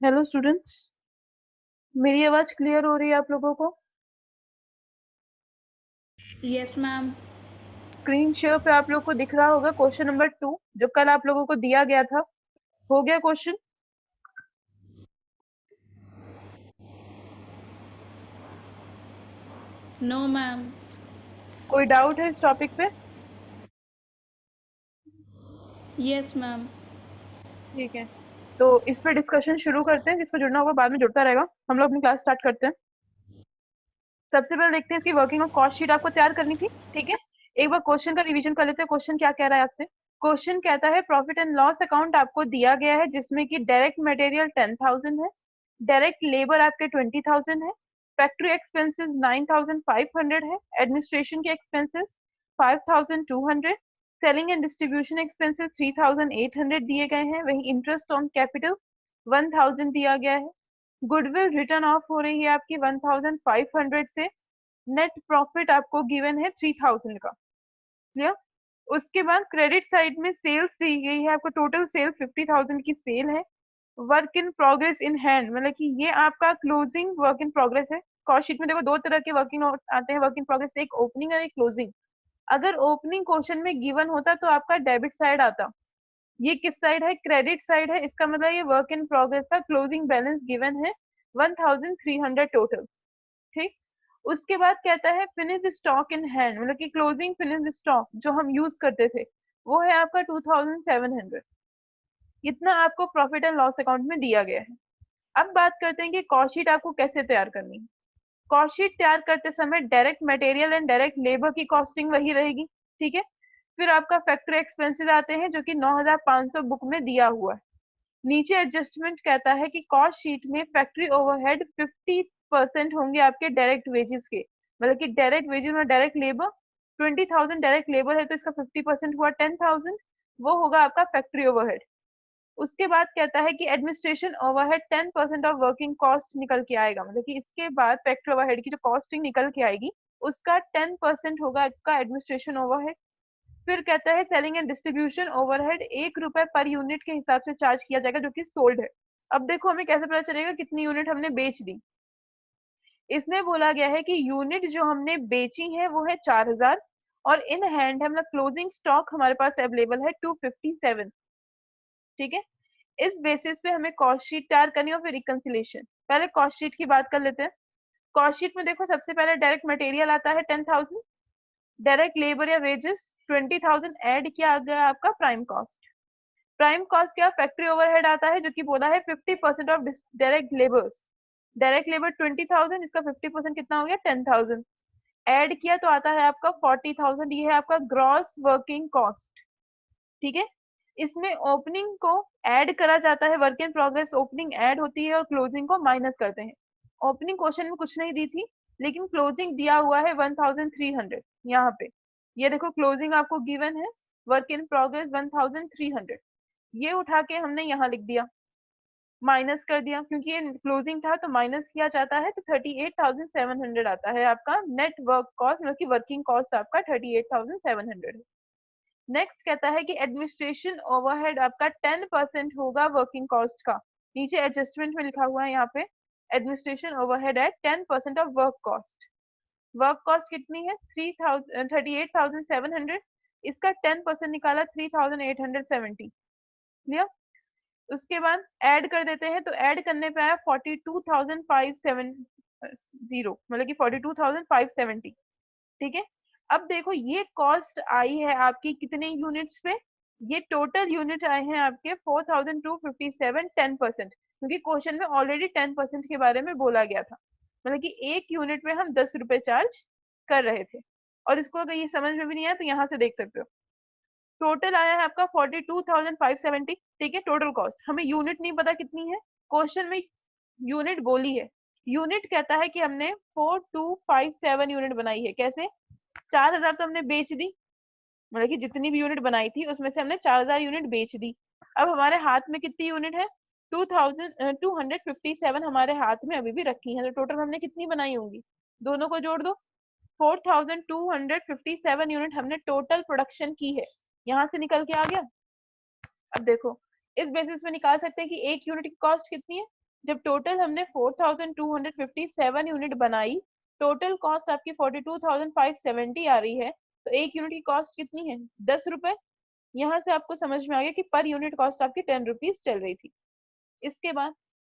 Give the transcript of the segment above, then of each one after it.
Hello students, मेरी आवाज clear हो रही है आप लोगों को? Yes ma'am. स्क्रीन शेयर पे आप लोग को दिख रहा होगा क्वेश्चन नंबर 2 जो कल आप लोगों को दिया गया था। हो गया क्वेश्चन? No ma'am. कोई डाउट है इस टॉपिक पे? Yes ma'am. ठीक है, तो इस पे डिस्कशन शुरू करते हैं। जिसको जुड़ना होगा बाद में जुड़ता रहेगा। हम लोग अपनी क्लास स्टार्ट करते हैं। सबसे पहले देखते हैं इसकी वर्किंग और कॉस्ट शीट आपको तैयार करनी थी। ठीक है, एक बार क्वेश्चन का रिवीजन कर लेते हैं। क्वेश्चन क्या कह रहा है आपसे? क्वेश्चन कहता है प्रॉफिट एंड लॉस अकाउंट आपको दिया गया है जिसमें कि डायरेक्ट मटेरियल 10,000 है, डायरेक्ट लेबर आपके 20,000 है, फैक्ट्री एक्सपेंसेस 9,500 है, एडमिनिस्ट्रेशन के expenses 5,200, selling and distribution expenses 3,800 दिए गए हैं। वही इंटरेस्ट ऑन कैपिटल 1,000 दिया गया है। गुडविल रिटर्न ऑफ हो रही है आपकी 1,500 से। नेट प्रॉफिट आपको गिवन है 3,000 का। क्लियर? उसके बाद क्रेडिट साइड में सेल्स दी गई है आपको। टोटल सेल 50,000 की सेल है। Work in progress in hand मतलब कि ये आपका क्लोजिंग वर्क इन प्रोग्रेस है। कॉस्ट शीट में देखो दो तरह के वर्किंग आते हैं वर्क इन प्रोग्रेस, एक ओपनिंग और एक क्लोजिंग। अगर ओपनिंग क्वेश्चन में गिवन होता तो आपका डेबिट साइड आता। ये किस साइड है? क्रेडिट साइड है। इसका मतलब ये वर्क इन प्रोग्रेस का क्लोजिंग बैलेंस गिवन है 1,300 टोटल। ठीक। उसके बाद कहता है फिनिश स्टॉक इन हैंड मतलब कि क्लोजिंग फिनिश स्टॉक जो हम यूज करते थे वो है आपका 2,700। इतना आपको प्रॉफिट एंड लॉस अकाउंट में दिया गया है। अब बात करते हैं कि कॉस्ट शीट आपको कैसे तैयार करनी है। कॉस्ट शीट तैयार करते समय direct material and direct labour की कॉस्टिंग वही रहेगी। ठीक है। फिर आपका फैक्ट्री एक्सपेंसेस आते हैं जो कि 9,500 बुक में दिया हुआ है। नीचे एडजस्टमेंट कहता है कि कॉस्ट शीट में फैक्ट्री ओवरहेड 50% होंगे आपके डायरेक्ट वेजेस के। मतलब कि डायरेक्ट वेजेस में डायरेक्ट लेबर 20,000 डायरेक्ट लेबर है तो इसका 50% हुआ 10,000। वो होगा आपका फैक्ट्री ओवरहेड। उसके बाद कहता है कि administration overhead 10% of working cost निकल के आएगा। मतलब कि इसके बाद फैक्ट्री ओवरहेड की जो कॉस्टिंग निकल के आएगी उसका 10% होगा आपका एडमिनिस्ट्रेशन ओवरहेड। फिर कहता है सेलिंग एंड डिस्ट्रीब्यूशन ओवरहेड 1 रुपए पर यूनिट के हिसाब से चार्ज किया जाएगा जो कि सोल्ड है। अब देखो हमें कैसे पता चलेगा कितनी यूनिट हमने बेच दी। इसमें बोला गया है कि यूनिट जो हमने बेची है वो है 4,000 और इन हैंड है मतलब क्लोजिंग स्टॉक हमारे पास अवेलेबल है 257। ठीक है। इस बेसिस पे हमें कॉस्ट शीट तैयार करनी है और फिर रिकंसिलेशन। पहले कॉस्ट शीट की बात कर लेते हैं। कॉस्ट शीट में देखो सबसे पहले डायरेक्ट मटेरियल आता है 10,000, डायरेक्ट लेबर या वेजेस 20,000 ऐड किया गया आपका प्राइम कॉस्ट। प्राइम कॉस्ट क्या? फैक्ट्री ओवरहेड आता है जो कि बोला है 50% of direct labours. Direct labour 20,000, इसका 50% कितना हो गया 10,000। ऐड किया तो आता है आपका 40,000। ये है आपका ग्रॉस वर्किंग कॉस्ट। ठीक है। इसमें ओपनिंग को ऐड करा जाता है। Work in progress opening add होती है और क्लोजिंग को माइनस करते हैं। ओपनिंग क्वेश्चन में कुछ नहीं दी थी लेकिन क्लोजिंग दिया हुआ है 1,300 यहाँ पे। ये देखो क्लोजिंग आपको गिवन है वर्क इन प्रोग्रेस 1,300। ये उठा के हमने यहाँ लिख दिया, माइनस कर दिया क्योंकि ये क्लोजिंग था तो माइनस किया जाता है तो 38,700 आता है आपका नेट वर्क कॉस्ट मतलब कि वर्किंग कॉस्ट आपका 38,700 है। नेक्स्ट कहता है कि एडमिनिस्ट्रेशन ओवरहेड आपका 10% होगा वर्किंग कॉस्ट का। नीचे एडजस्टमेंट में लिखा हुआ है यहाँ पे administration overhead at 10% of work cost. Work cost कितनी है 38,700। इसका 10% निकाला 3,870। क्लियर? उसके बाद ऐड कर देते हैं तो ऐड करने पे आया 42,570 मतलब कि 42,570। ठीक है। अब देखो ये कॉस्ट आई है आपकी कितने यूनिट्स पे? ये टोटल यूनिट आए हैं आपके 4,257 10%। क्योंकि क्वेश्चन में ऑलरेडी 10% के बारे में बोला गया था। मतलब कि एक यूनिट में हम 10 रुपए चार्ज कर रहे थे। और इसको अगर ये समझ में भी नहीं आया तो यहाँ से देख सकते हो। टोटल आया है आपका 42,570। ठीक है। टोटल कॉस्ट हमें यूनिट नहीं पता कितनी है। क्वेश्चन में यूनिट बोली है। यूनिट कहता है कि हमने 4,257 यूनिट बनाई है। कैसे? 4,000 तो हमने बेच दी। मतलब कि जितनी भी यूनिट बनाई थी उसमें से हमने 4,000 यूनिट बेच दी। अब हमारे हाथ में कितनी यूनिट है? 2,257 हमारे हाथ में अभी भी रखी है। तो टोटल हमने कितनी बनाई होंगी? दोनों को जोड़ दो। 4,257 यूनिट हमने टोटल प्रोडक्शन की है। यहाँ से निकल के आ गया। अब देखो इस बेसिस पे निकाल सकते हैं कि एक यूनिट की कॉस्ट कितनी है। जब टोटल हमने 4257 यूनिट बनाई, टोटल कॉस्ट आपकी 42,570 आ रही है, तो एक यूनिट की कॉस्ट कितनी है? 10 रुपए। यहाँ से आपको समझ में आ गया कि पर यूनिट कॉस्ट आपकी 10 रुपीज चल रही थी। इसके बाद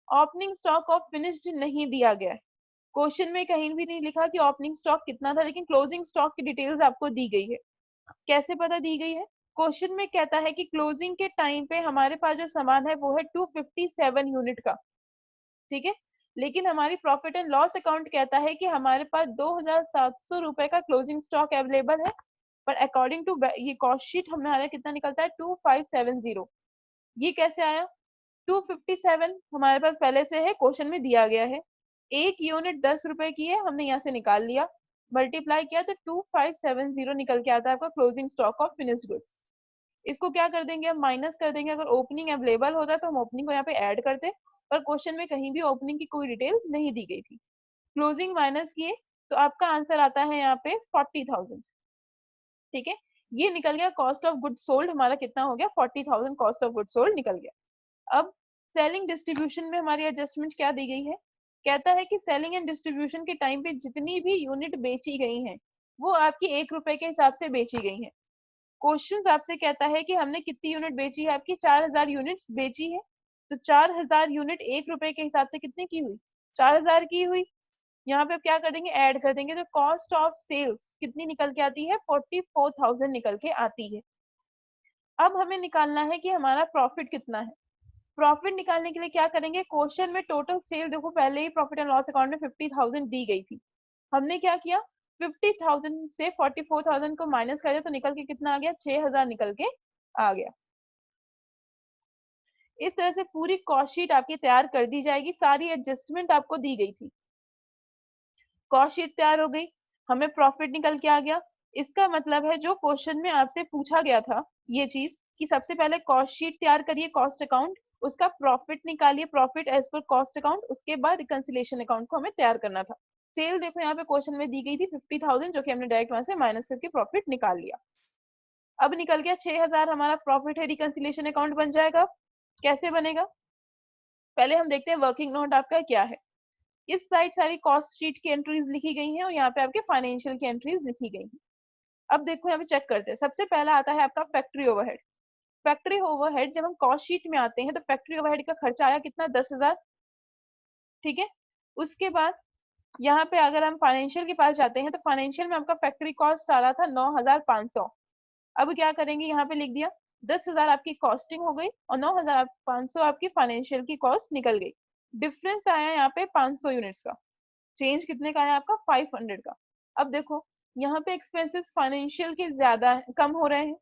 ओपनिंग स्टॉक ऑफ फिनिश्ड नहीं दिया गया है। क्वेश्चन में कहीं भी नहीं लिखा कि ओपनिंग स्टॉक कितना था, लेकिन क्लोजिंग स्टॉक की डिटेल्स आपको दी गई है। कैसे पता दी गई है? क्वेश्चन में कहता है कि क्लोजिंग के टाइम पे हमारे पास जो सामान है वो है 257 यूनिट का, ठीक है। लेकिन हमारी प्रॉफिट एंड लॉस अकाउंट कहता है कि हमारे पास 2,700 रुपए का क्लोजिंग स्टॉक अवेलेबल है, पर अकॉर्डिंग टू ये कॉस्ट शीट हमारा कितना निकलता है? 2570। ये कैसे आया? 257 हमारे पास पहले से है, क्वेश्चन में दिया गया है। एक यूनिट 10 रुपए की है, हमने यहाँ से निकाल लिया, मल्टीप्लाई किया तो 2570 निकल के आता है आपका closing stock of finished goods. इसको क्या कर देंगे? हम माइनस कर देंगे। अगर ओपनिंग अवेलेबल होता तो हम ओपनिंग को यहाँ पे ऐड करते, पर क्वेश्चन में कहीं भी ओपनिंग की कोई डिटेल नहीं दी गई थी। क्लोजिंग माइनस किए तो आपका आंसर आता है यहाँ पे 40,000, ठीक है। ये निकल गया कॉस्ट ऑफ गुड सोल्ड, हमारा कितना हो गया? 40,000 कॉस्ट ऑफ गुड सोल्ड निकल गया। अब सेलिंग डिस्ट्रीब्यूशन में हमारी एडजस्टमेंट क्या दी गई है? कहता है कि सेलिंग एंड डिस्ट्रीब्यूशन के टाइम पे जितनी भी यूनिट बेची गई हैं वो आपकी 1 रुपए के हिसाब से बेची गई हैं। क्वेश्चन आपसे कहता है कि हमने कितनी यूनिट बेची है? आपकी 4,000 यूनिट्स बेची है, तो 4,000 यूनिट 1 रुपए के हिसाब से कितने की हुई? 4,000 की हुई। यहाँ पे आप क्या कर देंगे? ऐड कर देंगे, तो कॉस्ट ऑफ सेल्स कितनी निकल के आती है? 44,000 निकल के आती है। अब हमें निकालना है कि हमारा प्रॉफिट कितना है। प्रॉफिट निकालने के लिए क्या करेंगे? क्वेश्चन में टोटल सेल देखो, पहले ही प्रॉफिट एंड लॉस अकाउंट में 50,000 दी गई थी। हमने क्या किया? 50,000 से 44,000 को माइनस कर दिया, तो निकल के कितना आ गया? 6,000 निकल के आ गया। इस तरह से पूरी कॉस्ट शीट आपकी तैयार कर दी जाएगी, सारी एडजस्टमेंट आपको दी गई थी। कॉस्ट शीट तैयार हो गई, हमें प्रॉफिट निकल के आ गया। इसका मतलब है जो क्वेश्चन में आपसे पूछा गया था ये चीज, कि सबसे पहले कॉस्ट शीट तैयार करिए, कॉस्ट अकाउंट, उसका प्रॉफिट निकालिए, profit as per cost account, उसके बाद रिकंसिलिएशन अकाउंट को हमें तैयार करना था। सेल देखो यहाँ पे क्वेश्चन में दी गई थी 50,000, जो कि हमने डायरेक्ट वहां से माइनस करके प्रॉफिट निकाल लिया। अब निकल गया 6,000 हमारा प्रॉफिट है, रिकंसिलिएशन अकाउंट बन जाएगा। कैसे बनेगा? पहले हम देखते हैं वर्किंग नोट आपका क्या है। इस साइड सारी कॉस्ट शीट की एंट्रीज लिखी गई हैं और यहाँ पे आपके फाइनेंशियल की एंट्रीज लिखी गई हैं। अब देखो यहाँ पे चेक करते हैं। सबसे पहला आता है आपका फैक्ट्री ओवरहेड। फैक्ट्री ओवरहेड जब हम कॉस्ट शीट में आते हैं तो फैक्ट्री ओवरहेड का खर्चा आया कितना? 10,000, ठीक है। उसके बाद यहाँ पे अगर हम फाइनेंशियल के पास जाते हैं तो फाइनेंशियल में आपका फैक्ट्री कॉस्ट आ रहा था 9,500। अब क्या करेंगे? यहाँ पे लिख दिया 10,000 आपकी कॉस्टिंग हो गई और 9,500 आपकी फाइनेंशियल की कॉस्ट निकल गई। डिफरेंस आया यहाँ पे 500 यूनिट्स का। चेंज कितने का आया आपका? 500 का। अब देखो यहाँ पे एक्सपेंसेस फाइनेंशियल के ज्यादा कम हो रहे हैं,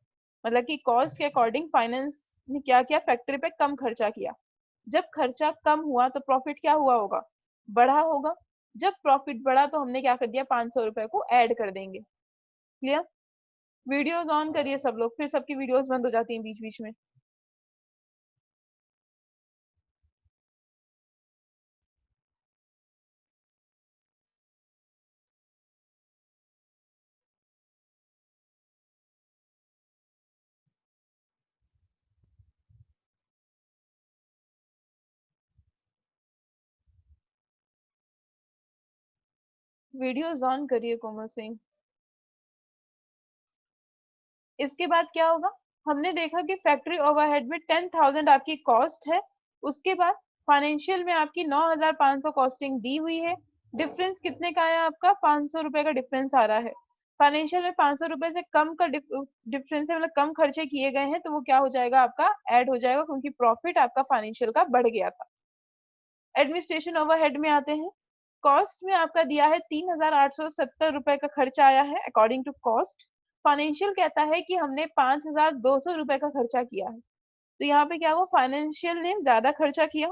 मतलब कि कॉस्ट के अकॉर्डिंग फाइनेंस ने क्या किया? फैक्ट्री पे कम खर्चा किया। जब खर्चा कम हुआ तो प्रॉफिट क्या हुआ होगा? बढ़ा होगा। जब प्रॉफिट बढ़ा तो हमने क्या कर दिया? 500 रुपए को ऐड कर देंगे। क्लियर? वीडियोस ऑन करिए सब लोग, फिर सबकी वीडियोस बंद हो जाती हैं बीच बीच में। वीडियोस ऑन करिए कोमल सिंह। इसके बाद क्या होगा? हमने देखा कि फैक्ट्री ओवरहेड में 10,000 आपकी कॉस्ट है। उसके बाद फाइनेंशियल में आपकी 9,500 कॉस्टिंग दी हुई है। डिफरेंस कितने का आया आपका? 500 रुपए का डिफरेंस आ रहा है। फाइनेंशियल में 500 रुपए से कम का डिफरेंस है, मतलब कम खर्चे किए गए हैं, तो वो क्या हो जाएगा? आपका ऐड हो जाएगा, क्योंकि प्रॉफिट आपका फाइनेंशियल का बढ़ गया था। एडमिनिस्ट्रेशन ओवरहेड में आते हैं। कॉस्ट में आपका दिया है 3,870 रुपए का खर्चा आया है अकॉर्डिंग टू कॉस्ट। फाइनेंशियल कहता है कि हमने 5,200 रुपए का खर्चा किया है, तो यहाँ पे क्या हुआ? फाइनेंशियल ने ज्यादा खर्चा किया।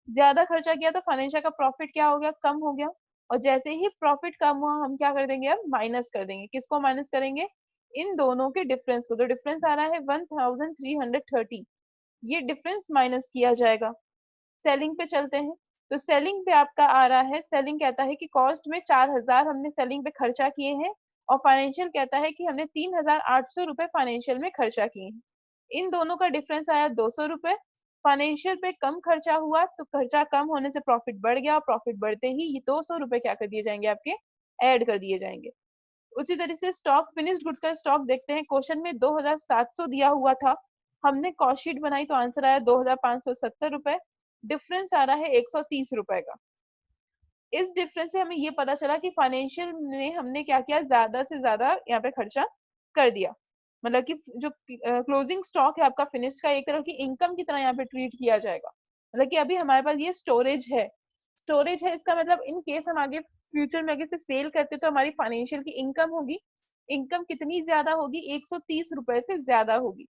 ज्यादा खर्चा किया तो फाइनेंशियल का प्रॉफिट क्या हो गया? कम हो गया। और जैसे ही प्रॉफिट कम हुआ हम क्या कर देंगे? अब माइनस कर देंगे। किसको माइनस करेंगे? इन दोनों के डिफरेंस को। तो डिफरेंस आ रहा है 1,330, ये डिफरेंस माइनस किया जाएगा। सेलिंग पे चलते हैं, तो सेलिंग पे आपका आ रहा है, सेलिंग कहता है कि कॉस्ट में 4,000 हमने सेलिंग पे खर्चा किए हैं, और फाइनेंशियल कहता है कि हमने 3,800 रुपए फाइनेंशियल में खर्चा किए हैं। इन दोनों का डिफरेंस आया 200 रुपए। फाइनेंशियल पे कम खर्चा हुआ तो खर्चा कम होने से प्रॉफिट बढ़ गया, प्रॉफिट बढ़ते ही ये 200 रुपए क्या कर दिए जाएंगे आपके, ऐड कर दिए जाएंगे। उसी तरह से स्टॉक, फिनिश्ड गुड्स का स्टॉक देखते हैं। क्वेश्चन में 2700 दिया हुआ था, हमने कॉस्ट शीट बनाई तो आंसर आया 2570 रुपए, डिफरेंस आ रहा है 130 रुपए का। इस डिफरेंस से हमें ये पता चला कि फाइनेंशियल में हमने क्या किया, ज्यादा से ज्यादा यहाँ पे खर्चा कर दिया। मतलब कि जो क्लोजिंग स्टॉक है आपका फिनिश का, एक तरह की इनकम की तरह यहाँ पे ट्रीट किया जाएगा। मतलब कि अभी हमारे पास ये स्टोरेज है, स्टोरेज है, इसका मतलब इन केस हम आगे फ्यूचर में आगे से सेल करते तो हमारी फाइनेंशियल की इनकम होगी। इनकम कितनी ज्यादा होगी, 130 रुपए से ज्यादा होगी।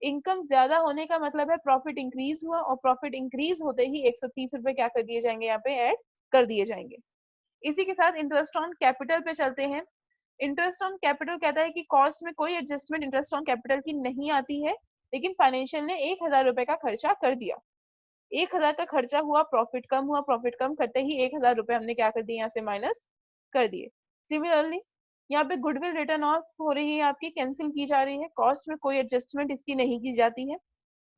इनकम ज्यादा होने का मतलब है प्रॉफिट इंक्रीज हुआ, और प्रॉफिट इंक्रीज होते ही 130 रुपए क्या कर दिए जाएंगे, यहाँ पे ऐड कर दिए जाएंगे। इसी के साथ इंटरेस्ट ऑन कैपिटल पे चलते हैं। इंटरेस्ट ऑन कैपिटल कहता है कि कॉस्ट में कोई एडजस्टमेंट इंटरेस्ट ऑन कैपिटल की नहीं आती है, लेकिन फाइनेंशियल ने 1000 रुपए का खर्चा कर दिया। 1000 का खर्चा हुआ, प्रॉफिट कम हुआ, प्रॉफिट कम करते ही 1000 रुपए हमने क्या कर दिए, यहाँ से माइनस कर दिए। सिमिलरली यहाँ पे गुडविल रिटर्न ऑफ हो रही है आपकी, कैंसिल की जा रही है, कॉस्ट में कोई एडजस्टमेंट इसकी नहीं की जाती है।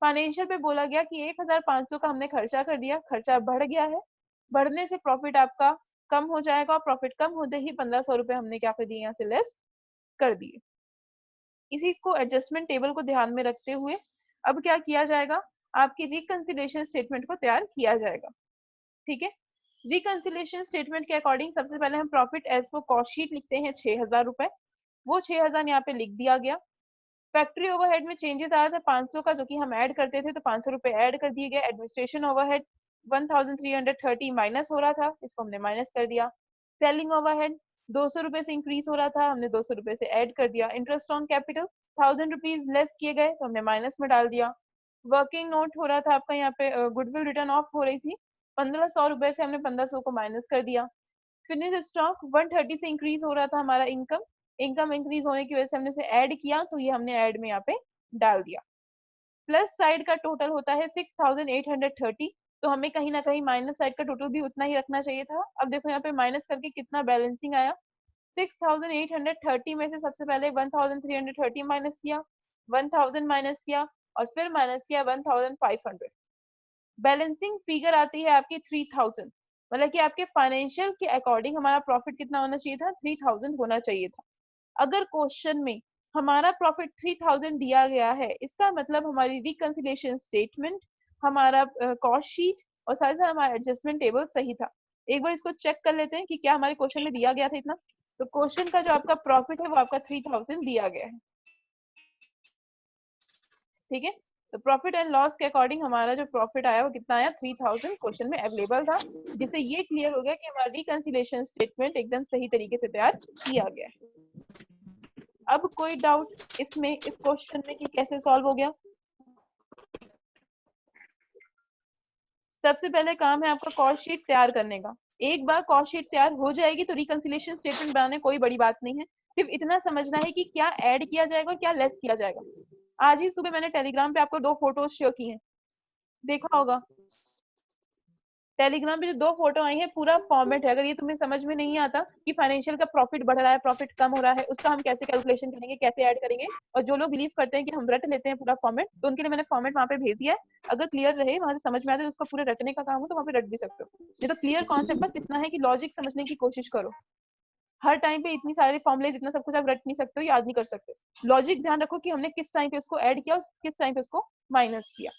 फाइनेंशियल पे बोला गया कि 1500 का हमने खर्चा कर दिया, खर्चा बढ़ गया है, बढ़ने से प्रॉफिट आपका कम हो जाएगा, और प्रॉफिट कम होते ही 1500 रुपए हमने क्या कर दिए, यहाँ से लेस कर दिए। इसी को एडजस्टमेंट टेबल को ध्यान में रखते हुए अब क्या किया जाएगा, आपकी रिकंसिलिएशन स्टेटमेंट को तैयार किया जाएगा। ठीक है, रिकंसिलिएशन स्टेटमेंट के अकॉर्डिंग सबसे पहले हम profit as per cost sheet लिखते हैं 6000 रुपए, वो 6000 यहाँ पे लिख दिया गया। फैक्ट्री ओवरहेड में चेंजेस आ रहा था 500 का, जो कि हम ऐड करते थे, तो 500 रुपए ऐड कर दिए गए। एडमिनिस्ट्रेशन ओवरहेड 1330 माइनस हो रहा था, इसको हमने माइनस कर दिया। सेलिंग ओवरहेड 200 रुपए से इंक्रीज हो रहा था, हमने 200 रुपए से ऐड कर दिया। Interest on capital 1000 rupees less किए गए, तो हमने माइनस में डाल दिया। वर्किंग नोट हो रहा था आपका, यहाँ पे गुडविल रिटर्न ऑफ हो रही थी, 1500 रुपए से हमने 1500 को माइनस कर दिया। फिनिश स्टॉक 130 से इंक्रीज हो रहा था हमारा इनकम, इनकम इंक्रीज होने की वजह से हमने इसे ऐड किया, तो ये हमने ऐड में यहाँ पे डाल दिया। प्लस साइड का टोटल होता है 6830, तो हमें कहीं ना कहीं माइनस साइड का टोटल भी उतना ही रखना चाहिए था। अब देखो यहाँ पे माइनस करके कितना बैलेंसिंग आया, 6830 में से सबसे पहले 1330 माइनस किया, 1000 माइनस किया, और फिर माइनस किया 1500। बैलेंसिंग फिगर आती है आपकी 3000। मतलब कि आपके फाइनेंशियल के अकॉर्डिंग हमारा प्रॉफिट कितना होना चाहिए था, 3000 होना चाहिए था। अगर क्वेश्चन में हमारा प्रॉफिट 3000 दिया गया है, इसका मतलब हमारी रिकंसिलिएशन स्टेटमेंट, हमारा कॉस्ट शीट और साथ ही साथ हमारा एडजस्टमेंट टेबल सही था। एक बार इसको चेक कर लेते हैं कि क्या हमारे क्वेश्चन में दिया गया था इतना। तो क्वेश्चन का जो आपका प्रॉफिट है वो आपका 3000 दिया गया है। ठीक है, तो प्रॉफिट एंड लॉस के अकॉर्डिंग हमारा जो प्रॉफिट आया वो कितना आया, 3000 क्वेश्चन में अवेलेबल था, जिससे ये क्लियर हो गया कि हमारा रिकंसिलिएशन स्टेटमेंट एकदम सही तरीके से तैयार किया गया है। अब कोई डाउट इसमें, इस क्वेश्चन में कि कैसे सॉल्व हो गया। सबसे पहले काम है आपका कॉस्ट शीट तैयार करने का। एक बार कॉस्ट शीट तैयार हो जाएगी तो रिकंसिलिएशन स्टेटमेंट बनाने कोई बड़ी बात नहीं है, सिर्फ इतना समझना है कि क्या ऐड किया जाएगा और क्या लेस किया जाएगा। आज ही सुबह मैंने टेलीग्राम पे आपको 2 फोटोज शेयर की हैं, देखा होगा। टेलीग्राम पे जो 2 फोटो आई है, पूरा फॉर्मेट है। अगर ये तुम्हें समझ में नहीं आता कि फाइनेंशियल का प्रॉफिट बढ़ रहा है, प्रॉफिट कम हो रहा है, उसका हम कैसे कैलकुलेशन करेंगे, कैसे ऐड करेंगे, और जो लोग बिलीव करते हैं कि हम रट लेते हैं पूरा फॉर्मेट, तो उनके लिए मैंने फॉर्मेट वहां पे भेज दिया है। अगर क्लियर रहे, वहां से समझ में आता है, तो उसका पूरे रटने का काम हो तो वहां पे रट भी सकते हो। ये तो क्लियर कॉन्सेप्ट, बस इतना है कि लॉजिक समझने की कोशिश करो। हर टाइम पे इतनी सारे फॉर्मुले, इतना सब कुछ आप रट नहीं सकते हो, याद नहीं कर सकते। लॉजिक ध्यान रखो कि हमने किस टाइम पे उसको ऐड किया और किस टाइम पे उसको माइनस किया।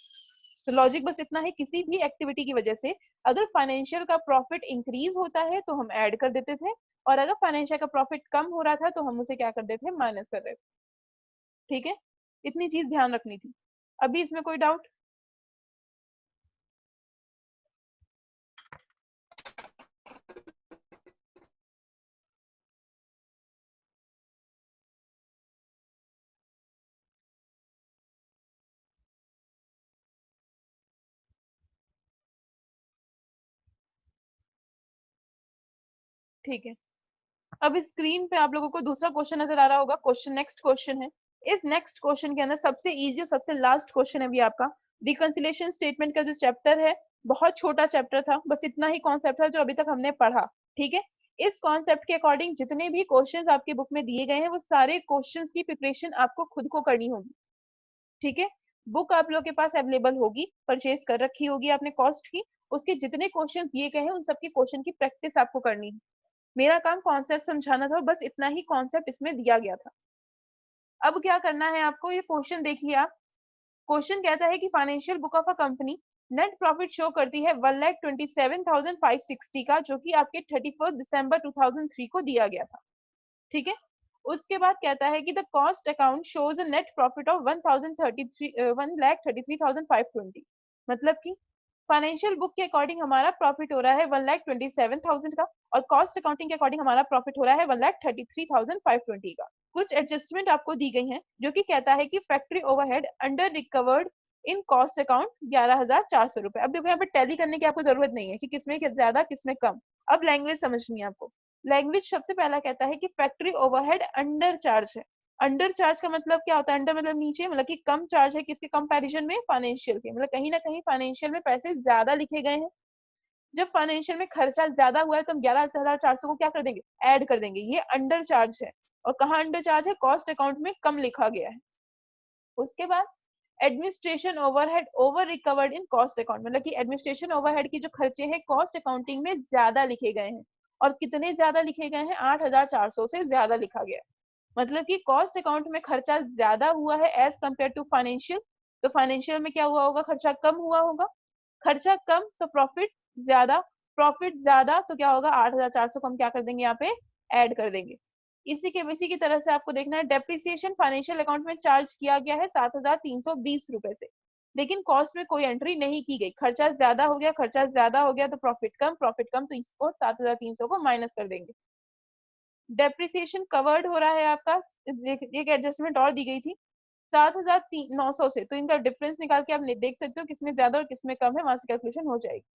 तो लॉजिक बस इतना है, किसी भी एक्टिविटी की वजह से अगर फाइनेंशियल का प्रॉफिट इंक्रीज होता है तो हम ऐड कर देते थे, और अगर फाइनेंशियल का प्रॉफिट कम हो रहा था तो हम उसे क्या कर देते थे, माइनस कर देते। ठीक है, इतनी चीज ध्यान रखनी थी। अभी इसमें कोई डाउट। ठीक है, अब स्क्रीन पे आप लोगों को दूसरा क्वेश्चन नजर आ रहा होगा। क्वेश्चन नेक्स्ट क्वेश्चन है। इस नेक्स्ट क्वेश्चन के अंदर सबसे इजी और सबसे लास्ट क्वेश्चन है भी आपका। रिकंसिलिएशन स्टेटमेंट का जो चैप्टर है, बहुत छोटा चैप्टर था, बस इतना ही कॉन्सेप्ट था जो अभी तक हमने पढ़ा। ठीक है, इस कॉन्सेप्ट के अकॉर्डिंग जितने भी क्वेश्चंस आपके बुक में दिए गए हैं, वो सारे क्वेश्चंस की प्रिपरेशन आपको खुद को करनी होगी। ठीक है, बुक आप लोग के पास अवेलेबल होगी, परचेज कर रखी होगी आपने कॉस्ट की, उसके जितने क्वेश्चन दिए गए हैं उन सबके क्वेश्चन की प्रैक्टिस आपको करनी है। मेरा काम कॉन्सेप्ट समझाना था, बस इतना ही कॉन्सेप्ट इसमें दिया गया था। अब क्या करना है आपको, ये क्वेश्चन देखिए आप। क्वेश्चन कहता है कि financial book of a company net profit show करती है 1,27,560 का, जो कि आपके 31 दिसंबर 2003 को दिया गया था। ठीक है, उसके बाद कहता है कि the cost account shows a net profit of 1,33,1,33,520। मतलब कि फाइनेंशियल बुक के अकॉर्डिंग हमारा प्रॉफिट हो रहा है 1,27,000 का, और कॉस्ट अकाउंटिंग के अकॉर्डिंग हमारा प्रॉफिट हो रहा है 1,33,520 का। कुछ एडजस्टमेंट आपको दी गई हैं, जो कि कहता है कि factory overhead under recovered in cost account 11,400 रुपए। अब देखो यहाँ पे टैली करने की आपको जरूरत नहीं है कि किसमें ज्यादा किसमें कम। अब लैंग्वेज समझनी है आपको। लैंग्वेज सबसे पहला कहता है कि फैक्ट्री ओवरहेड अंडर चार्ज है। अंडर चार्ज का मतलब क्या होता है? अंडर मतलब नीचे, मतलब कि कम चार्ज है किसके कंपैरिजन में? फाइनेंशियल के। मतलब कहीं ना कहीं फाइनेंशियल में पैसे ज्यादा लिखे गए हैं। जब फाइनेंशियल में खर्चा ज्यादा हुआ है तो हम 11,400 को क्या कर देंगे? ऐड कर देंगे। ये अंडर चार्ज है। और कहाँ अंडर चार्ज है? कॉस्ट अकाउंट में कम लिखा गया है। उसके बाद administration overhead over recovered in cost account, मतलब कि एडमिनिस्ट्रेशन ओवरहेड की जो खर्चे हैं कॉस्ट अकाउंटिंग में ज्यादा लिखे गए हैं। और कितने ज्यादा लिखे गए हैं? 8,400 से ज्यादा लिखा गया है। मतलब कि कॉस्ट अकाउंट में खर्चा ज्यादा हुआ है एज कंपेयर टू फाइनेंशियल। तो फाइनेंशियल में क्या हुआ होगा? खर्चा कम हुआ होगा। खर्चा कम तो प्रॉफिट ज्यादा। प्रॉफिट ज्यादा तो क्या होगा? 8,400 को हम क्या कर देंगे? यहाँ पे ऐड कर देंगे। इसी की तरह से आपको देखना है, डेप्रिसिएशन फाइनेंशियल अकाउंट में चार्ज किया गया है 7,320 रुपए से, लेकिन कॉस्ट में कोई एंट्री नहीं की गई। खर्चा ज्यादा हो गया, खर्चा ज्यादा हो गया तो प्रॉफिट कम, प्रॉफिट कम तो इसको 7,300 को माइनस कर देंगे। डेप्रिसिएशन कवर्ड हो रहा है आपका, एक एडजस्टमेंट और दी गई थी 7,900 से, तो इनका डिफरेंस निकाल के आप देख सकते हो किसमें ज्यादा और किसमें कम है, वहां से कैलकुलेशन हो जाएगी।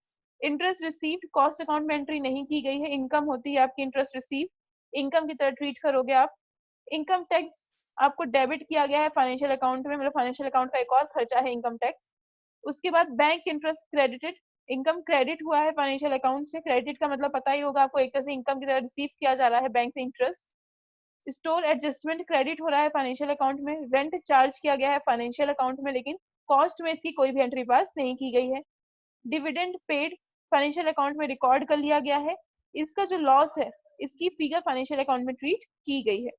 इंटरेस्ट रिसीव्ड कॉस्ट अकाउंट में एंट्री नहीं की गई है। इनकम होती है आपकी इंटरेस्ट रिसीव, इनकम की तरह ट्रीट करोगे आप। इनकम टैक्स आपको डेबिट किया गया है फाइनेंशियल अकाउंट में, मतलब फाइनेंशियल अकाउंट का एक और खर्चा है इनकम टैक्स। उसके बाद bank interest credited, income credit हुआ है फाइनेंशियल अकाउंट से। क्रेडिट का मतलब पता ही होगा आपको, एक तरह से इनकम की तरह रिसीव किया जा रहा है बैंक से इंटरेस्ट। स्टोर एडजस्टमेंट क्रेडिट हो रहा है फाइनेंशियल अकाउंट में। रेंट चार्ज किया गया है फाइनेंशियल अकाउंट में, लेकिन कॉस्ट में इसकी कोई भी एंट्री पास नहीं की गई है। डिविडेंड पेड फाइनेंशियल अकाउंट में रिकॉर्ड कर लिया गया है। इसका जो लॉस है इसकी फिगर फाइनेंशियल अकाउंट में ट्रीट की गई है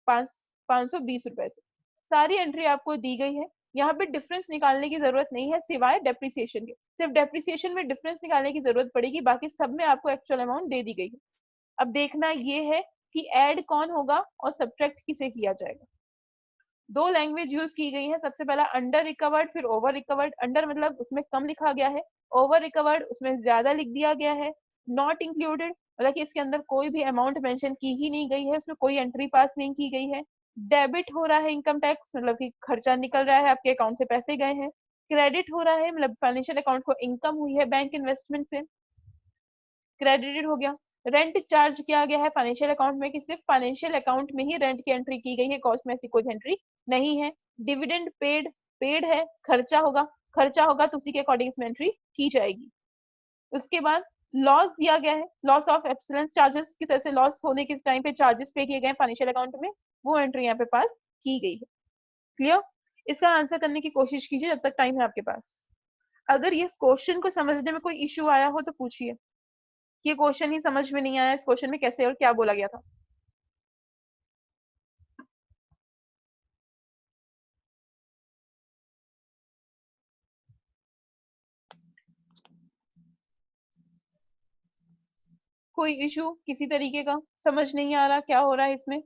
520 रुपए से। सारी एंट्री आपको दी गई है। यहाँ पे डिफरेंस निकालने की जरूरत नहीं है सिवाय डेप्रिसिएशन के। सिर्फ डेप्रिसिएशन में डिफरेंस निकालने की जरूरत पड़ेगी, बाकी सब में आपको एक्चुअल अमाउंट दे दी गई है। अब देखना ये है कि ऐड कौन होगा और सब्ट्रैक्ट किसे किया जाएगा। दो लैंग्वेज यूज की गई है। सबसे पहला अंडर रिकवर्ड, फिर ओवर रिकवर्ड। अंडर मतलब उसमें कम लिखा गया है, ओवर रिकवर्ड उसमें ज्यादा लिख दिया गया है। नॉट इंक्लूडेड मतलब कि इसके अंदर कोई भी अमाउंट मेंशन की ही नहीं गई है, उसमें कोई एंट्री पास नहीं की गई है। डेबिट हो रहा है इनकम टैक्स, मतलब कि खर्चा निकल रहा है, आपके अकाउंट से पैसे गए हैं। क्रेडिट हो रहा है मतलब फाइनेंशियल अकाउंट को इनकम हुई है बैंक इन्वेस्टमेंट से, क्रेडिटेड हो गया। रेंट चार्ज किया गया है फाइनेंशियल अकाउंट में, कि सिर्फ फाइनेंशियल अकाउंट में ही रेंट की एंट्री की गई है, कॉस्ट में ऐसी कोई एंट्री नहीं है। डिविडेंड पेड, पेड है, खर्चा होगा, खर्चा होगा तो उसी के अकॉर्डिंग इसमें एंट्री की जाएगी। उसके बाद लॉस दिया गया है, लॉस ऑफ एक्सीलेंस चार्जेस, किस तरह से लॉस होने के टाइम पे चार्जेस पे किए गए फाइनेंशियल अकाउंट में, वो एंट्री यहाँ पे पास की गई है। क्लियर? इसका आंसर करने की कोशिश कीजिए जब तक टाइम है आपके पास। अगर ये क्वेश्चन को समझने में कोई इश्यू आया हो तो पूछिए कि ये क्वेश्चन ही समझ में नहीं आया, इस क्वेश्चन में कैसे और क्या बोला गया था। कोई इशू किसी तरीके का समझ नहीं आ रहा क्या हो रहा है इसमें?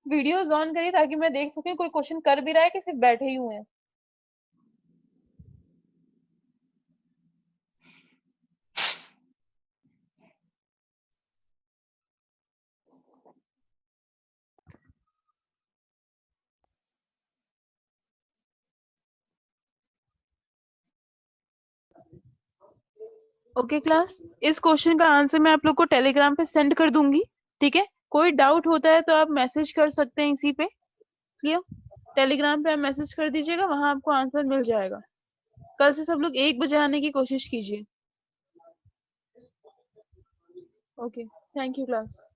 वीडियोस ऑन करिए ताकि मैं देख सकूं कोई क्वेश्चन कर भी रहा है कि सिर्फ बैठे ही हुए हैं। ओके क्लास, इस क्वेश्चन का आंसर मैं आप लोग को टेलीग्राम पे सेंड कर दूंगी। ठीक है, कोई डाउट होता है तो आप मैसेज कर सकते हैं इसी पे। क्लियर? टेलीग्राम पे आप मैसेज कर दीजिएगा, वहां आपको आंसर मिल जाएगा। कल से सब लोग 1 बजे आने की कोशिश कीजिए। Okay, thank you class.